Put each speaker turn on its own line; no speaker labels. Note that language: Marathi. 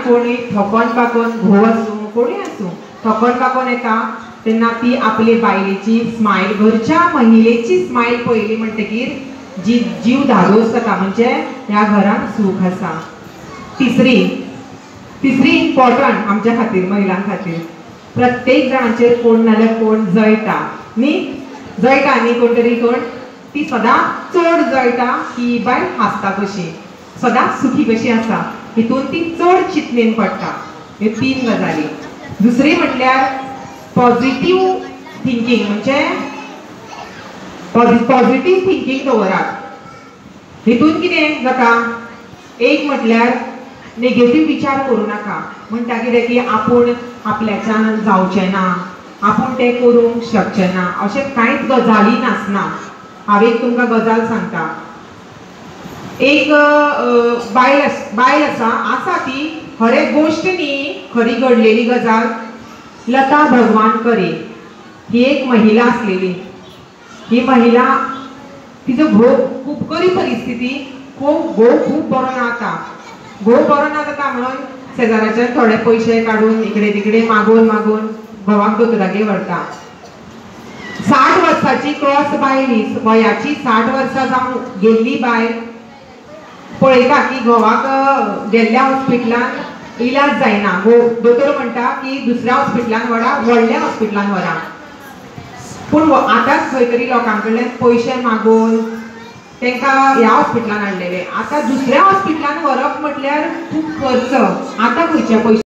कोणी थकोन पाकोन घोव आसूं कोणी आसूं थकोन पाकोन येता तेन्ना ती आपली बायलेची स्मायल घरच्या महिलेची स्मायल पळयली म्हणटकीर जी जीव धादोस जाता म्हणजे ह्या घरान सूख आसा। तिसरी इम्पॉर्टंट आमच्या खातीर महिलां खातीर प्रत्येक जाणांचेर कोण नाल्यार कोण जळटा न्ही जळटा न्ही कोण तरी कोण ती सदांच चड जळटा की बायल हांसता कशी सदांच सुखी कशी आसा हितून ती चड चिंतनेन पडटा। ह्यो 3 गजाली। दुसरी म्हटल्यार पॉझिटिव्ह थिंकींग म्हणजे पॉझिटिव्ह थिंकींग दवरात। हितून कितें जाता एक म्हटल्यार नेगेटिव्ह विचार करूं नाका म्हणटा कितें की आपूण आपल्याच्यान जावचें ना आपूण तें करूंक शकचें ना अशें कांयच गजाली नासना। हांव एक तुमकां गजाल सांगता एक बायल आसा ती खरे गोश्ट न्ही खरी घडलेली गजाल लता भगवान करे ही एक महिला आसलेली। ही महिला तिचो घोव खूब बरी परिस्थिती घोव खूब बरो ना जाता घोव बरो ना जाता म्हणून शेजाऱ्याचे थोडे पयशे काडून इकडे तिकडे मागून घोवाक दोतोरागेर व्हरता। 60 वर्साची क्रॉस बायली वयाची 60 वर्सां जावन गेल्ली बायल पळयता की घोवाक गेल्ल्या हॉस्पिटलान इलाज जायना दोतोर म्हणटा की दुसऱ्या हॉस्पिटलान व्हरा व्हडल्या हॉस्पिटलान व्हरा पूण आतांच खंय तरी लोकां कडल्यान पयशे मागून तांकां ह्या हॉस्पिटलान हाडलेले। आतां दुसऱ्या हॉस्पिटलान व्हरप म्हटल्यार खूब खर्च आतां खंयचे पयशे